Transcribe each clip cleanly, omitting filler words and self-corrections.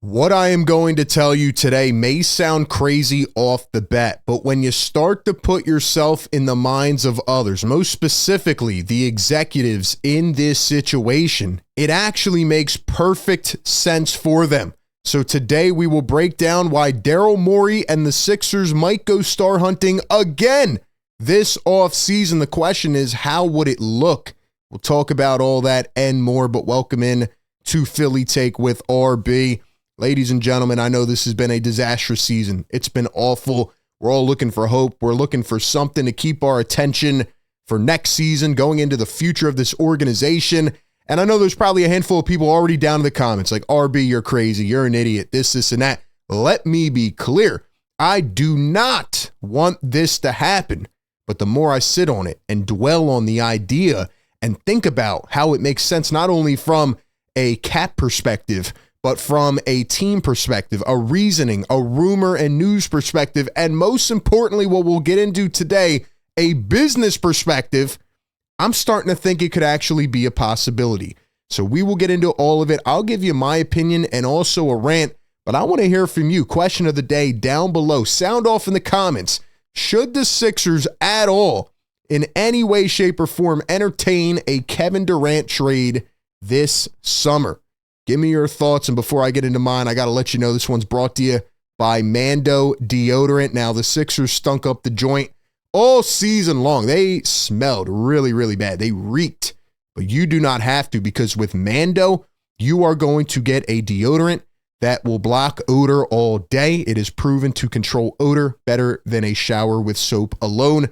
What I am going to tell you today may sound crazy off the bat, but when you start to put yourself in the minds of others, most specifically the executives in this situation, it actually makes perfect sense for them. So today we will break down why Daryl Morey and the Sixers might go star hunting again this offseason. The question is, how would it look? We'll talk about all that and more, but welcome in to Philly Take with RB. Ladies and gentlemen, I know this has been a disastrous season. It's been awful. We're all looking for hope. We're looking for something to keep our attention for next season, going into the future of this organization. And I know there's probably a handful of people already down in the comments like, RB, you're crazy. You're an idiot. This, and that. Let me be clear. I do not want this to happen. But the more I sit on it and dwell on the idea and think about how it makes sense, not only from a cap perspective, but from a team perspective, a reasoning, a rumor and news perspective, and most importantly, what we'll get into today, a business perspective, I'm starting to think it could actually be a possibility. So we will get into all of it. I'll give you my opinion and also a rant, but I want to hear from you. Question of the day down below. Sound off in the comments. Should the Sixers at all, in any way, shape, or form, entertain a Kevin Durant trade this summer? Give me your thoughts, and before I get into mine, I got to let you know this one's brought to you by Mando Deodorant. Now, the Sixers stunk up the joint all season long. They smelled really, really bad. They reeked, but you do not have to, because with Mando, you are going to get a deodorant that will block odor all day. It is proven to control odor better than a shower with soap alone.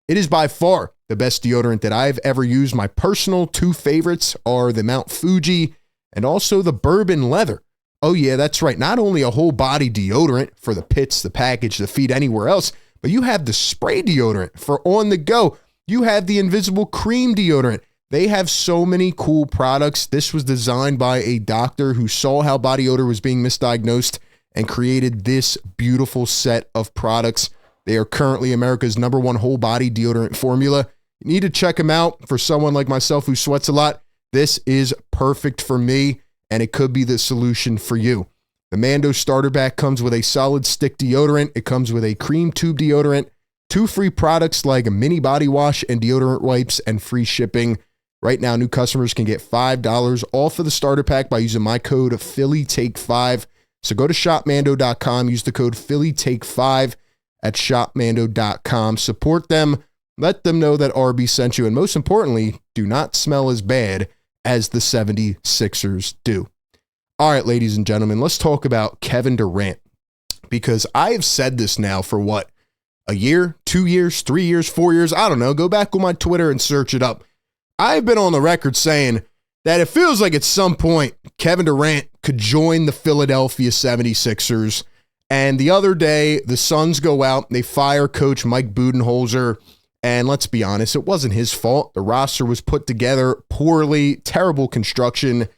It is by far the best deodorant that I've ever used. My personal two favorites are the Mount Fuji and also the bourbon leather. Oh yeah, that's right. Not only a whole body deodorant for the pits, the package, the feet, anywhere else, but you have the spray deodorant for on the go. You have the invisible cream deodorant. They have so many cool products. This was designed by a doctor who saw how body odor was being misdiagnosed and created this beautiful set of products. They are currently America's #1 whole body deodorant formula. You need to check them out. For someone like myself who sweats a lot, this is perfect for me, and it could be the solution for you. The Mando starter pack comes with a solid stick deodorant. It comes with a cream tube deodorant, 2 free products like a mini body wash and deodorant wipes, and free shipping. Right now, new customers can get $5 off of the starter pack by using my code PhillyTake5. So go to shopmando.com, use the code PhillyTake5 at shopmando.com. Support them. Let them know that RB sent you. And most importantly, do not smell as bad as the 76ers do. All right, ladies and gentlemen, let's talk about Kevin Durant, because I have said this now for what, a year, 2 years, 3 years, 4 years? I don't know. Go back on my Twitter and search it up. I've been on the record saying that it feels like at some point Kevin Durant could join the Philadelphia 76ers. And the other day, the Suns go out, they fire coach Mike Budenholzer. And let's be honest, it wasn't his fault. The roster was put together poorly, terrible construction.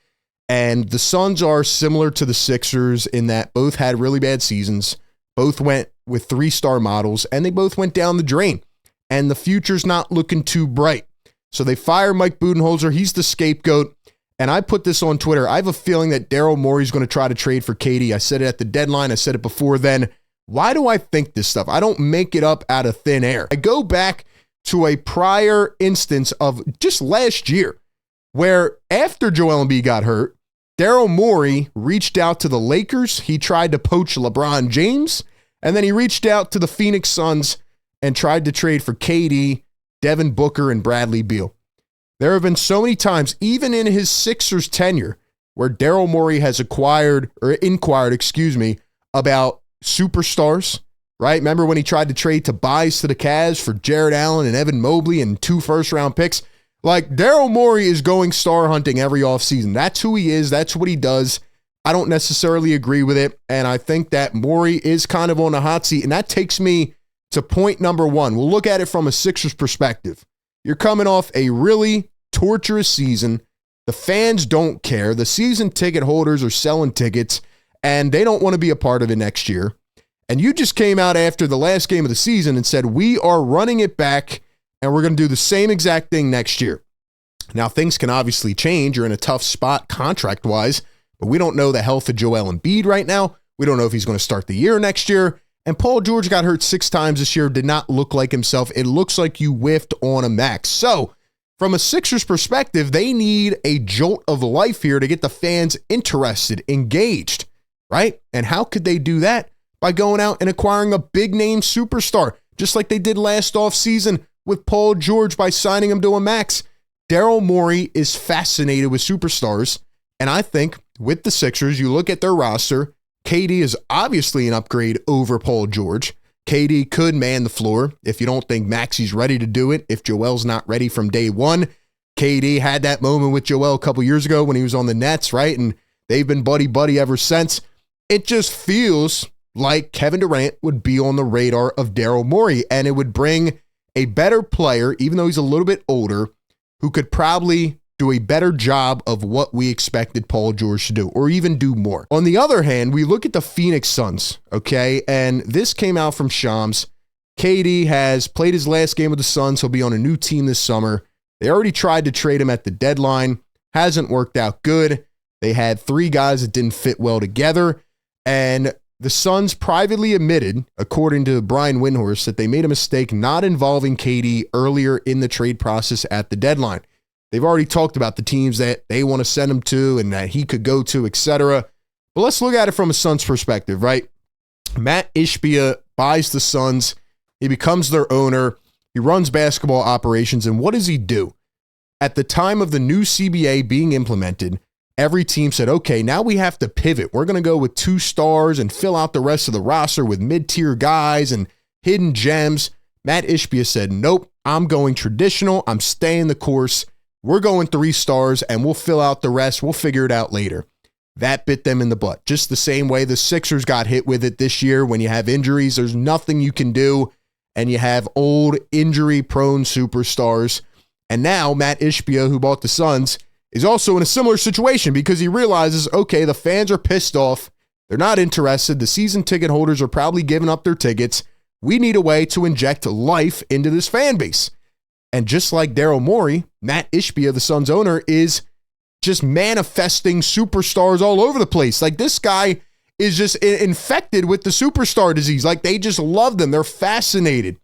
And the Suns are similar to the Sixers in that both had really bad seasons, both went with 3-star models, and they both went down the drain. And the future's not looking too bright. So they fire Mike Budenholzer. He's the scapegoat. And I put this on Twitter. I have a feeling that Daryl Morey is going to try to trade for KD. I said it at the deadline. I said it before then. Why do I think this stuff? I don't make it up out of thin air. I go back to a prior instance of just last year where after Joel Embiid got hurt, Daryl Morey reached out to the Lakers. He tried to poach LeBron James, and then he reached out to the Phoenix Suns and tried to trade for KD, Devin Booker, and Bradley Beal. There have been so many times, even in his Sixers tenure, where Daryl Morey has inquired about superstars, right? Remember when he tried to trade Tobias to the Cavs for Jared Allen and Evan Mobley and 2 first-round picks? Like, Daryl Morey is going star hunting every offseason. That's who he is. That's what he does. I don't necessarily agree with it, and I think that Morey is kind of on a hot seat, and that takes me to point number 1. We'll look at it from a Sixers perspective. You're coming off a really torturous season. The fans don't care. The season ticket holders are selling tickets, and they don't want to be a part of it next year. And you just came out after the last game of the season and said, we are running it back, and we're going to do the same exact thing next year. Now, things can obviously change. You're in a tough spot contract-wise, But we don't know the health of Joel Embiid right now. We don't know if he's going to start the year next year. And Paul George got hurt 6 times this year, did not look like himself. It looks like you whiffed on a max. So from a Sixers perspective, they need a jolt of life here to get the fans interested, engaged, right? And how could they do that? By going out and acquiring a big name superstar, just like they did last offseason with Paul George by signing him to a max. Daryl Morey is fascinated with superstars. And I think with the Sixers, you look at their roster, KD is obviously an upgrade over Paul George. KD could man the floor if you don't think Maxi's ready to do it. If Joel's not ready from day one. KD had that moment with Joel a couple years ago when he was on the Nets, right? And they've been buddy-buddy ever since. It just feels like Kevin Durant would be on the radar of Daryl Morey, and it would bring a better player, even though he's a little bit older, who could probably do a better job of what we expected Paul George to do, or even do more. On the other hand, we look at the Phoenix Suns, okay? And this came out from Shams. KD has played his last game with the Suns. He'll be on a new team this summer. They already tried to trade him at the deadline. Hasn't worked out good. They had 3 guys that didn't fit well together. And the Suns privately admitted, according to Brian Windhorst, that they made a mistake not involving KD earlier in the trade process at the deadline. They've already talked about the teams that they want to send him to and that he could go to, etc. But let's look at it from a Suns perspective, right? Matt Ishbia buys the Suns. He becomes their owner. He runs basketball operations. And what does he do? At the time of the new CBA being implemented, every team said, okay, now we have to pivot. We're going to go with 2 stars and fill out the rest of the roster with mid-tier guys and hidden gems. Matt Ishbia said, nope, I'm going traditional. I'm staying the course. We're going 3 stars and we'll fill out the rest. We'll figure it out later. That bit them in the butt. Just the same way the Sixers got hit with it this year. When you have injuries, there's nothing you can do. And you have old injury-prone superstars. And now Matt Ishbia, who bought the Suns, is also in a similar situation because he realizes, okay, the fans are pissed off. They're not interested. The season ticket holders are probably giving up their tickets. We need a way to inject life into this fan base. And just like Daryl Morey, Matt Ishbia, the Suns owner, is just manifesting superstars all over the place. Like, this guy is just infected with the superstar disease. Like, they just love them. They're fascinated.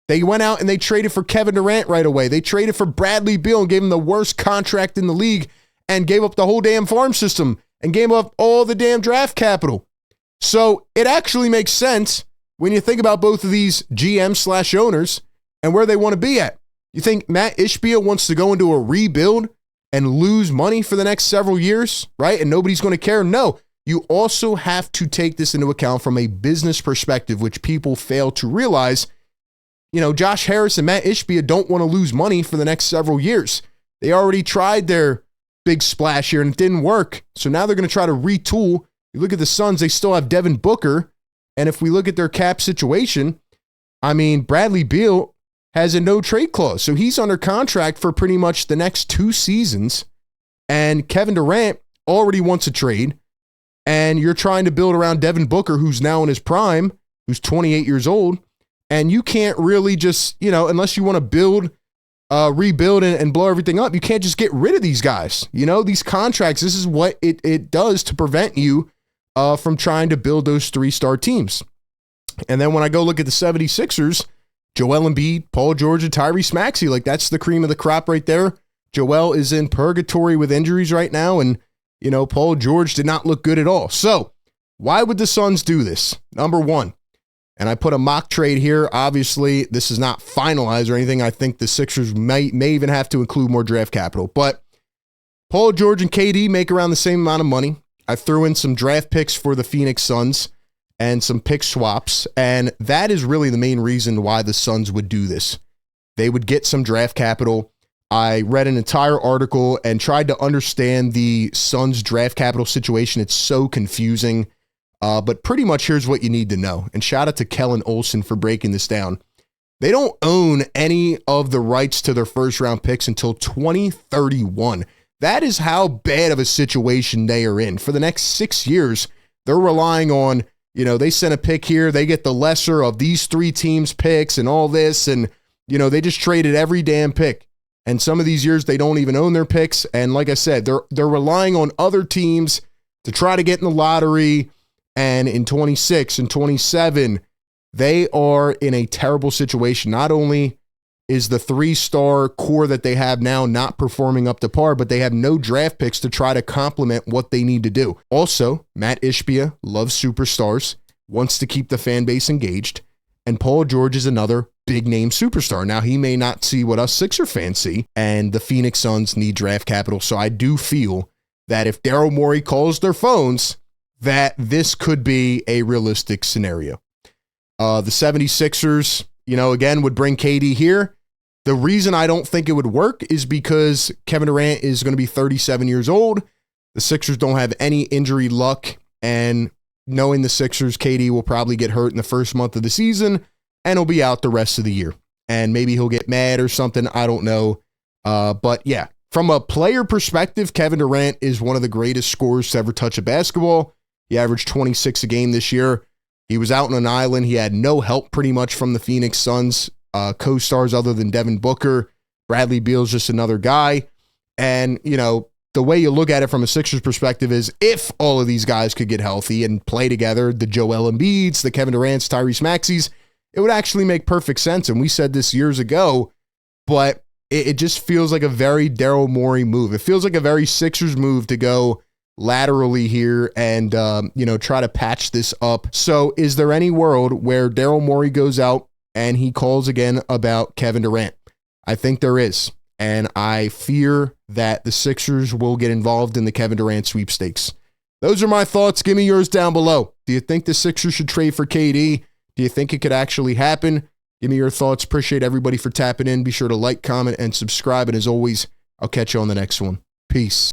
They went out and they traded for Kevin Durant right away. They traded for Bradley Beal and gave him the worst contract in the league and gave up the whole damn farm system and gave up all the damn draft capital. So it actually makes sense when you think about both of these GM/owners and where they want to be at. You think Matt Ishbia wants to go into a rebuild and lose money for the next several years, right? And nobody's going to care? No. You also have to take this into account from a business perspective, which people fail to realize. You know, Josh Harris and Matt Ishbia don't want to lose money for the next several years. They already tried their big splash here and it didn't work. So now they're going to try to retool. You look at the Suns, they still have Devin Booker. And if we look at their cap situation, I mean, Bradley Beal has a no trade clause. So he's under contract for pretty much the next 2 seasons. And Kevin Durant already wants a trade. And you're trying to build around Devin Booker, who's now in his prime, who's 28 years old. And you can't really just, you know, unless you want to build, rebuild and blow everything up, you can't just get rid of these guys. You know, these contracts, this is what it does to prevent you from trying to build those 3-star teams. And then when I go look at the 76ers, Joel Embiid, Paul George, and Tyrese Maxey, like, that's the cream of the crop right there. Joel is in purgatory with injuries right now, and, you know, Paul George did not look good at all. So why would the Suns do this? Number one, and I put a mock trade here. Obviously, this is not finalized or anything. I think the Sixers may even have to include more draft capital. But Paul George and KD make around the same amount of money. I threw in some draft picks for the Phoenix Suns and some pick swaps. And that is really the main reason why the Suns would do this. They would get some draft capital. I read an entire article and tried to understand the Suns draft capital situation. It's so confusing. But pretty much here's what you need to know. And shout out to Kellen Olson for breaking this down. They don't own any of the rights to their first round picks until 2031. That is how bad of a situation they are in. For the next 6 years, they're relying on, you know, they send a pick here, they get the lesser of these 3 teams' picks and all this. And, you know, they just traded every damn pick. And some of these years, they don't even own their picks. And like I said, they're relying on other teams to try to get in the lottery. And in 26 and 27, they are in a terrible situation. Not only is the 3-star core that they have now not performing up to par, but they have no draft picks to try to complement what they need to do. Also, Matt Ishbia loves superstars, wants to keep the fan base engaged, and Paul George is another big-name superstar. Now, he may not see what us Sixer fans see, and the Phoenix Suns need draft capital, so I do feel that if Daryl Morey calls their phones, that this could be a realistic scenario. The 76ers, again, would bring KD here. The reason I don't think it would work is because Kevin Durant is going to be 37 years old. The Sixers don't have any injury luck, and knowing the Sixers, KD will probably get hurt in the first month of the season, and he'll be out the rest of the year. And maybe he'll get mad or something. I don't know. But yeah, from a player perspective, Kevin Durant is one of the greatest scorers to ever touch a basketball. He averaged 26 a game this year. He was out on an island. He had no help pretty much from the Phoenix Suns co-stars other than Devin Booker. Bradley Beal's just another guy. And, the way you look at it from a Sixers perspective is if all of these guys could get healthy and play together, the Joel Embiids, the Kevin Durants, Tyrese Maxeys, it would actually make perfect sense. And we said this years ago, but it just feels like a very Daryl Morey move. It feels like a very Sixers move to go laterally here and, try to patch this up. So is there any world where Daryl Morey goes out and he calls again about Kevin Durant? I think there is. And I fear that the Sixers will get involved in the Kevin Durant sweepstakes. Those are my thoughts. Give me yours down below. Do you think the Sixers should trade for KD? Do you think it could actually happen? Give me your thoughts. Appreciate everybody for tapping in. Be sure to like, comment, and subscribe. And as always, I'll catch you on the next one. Peace.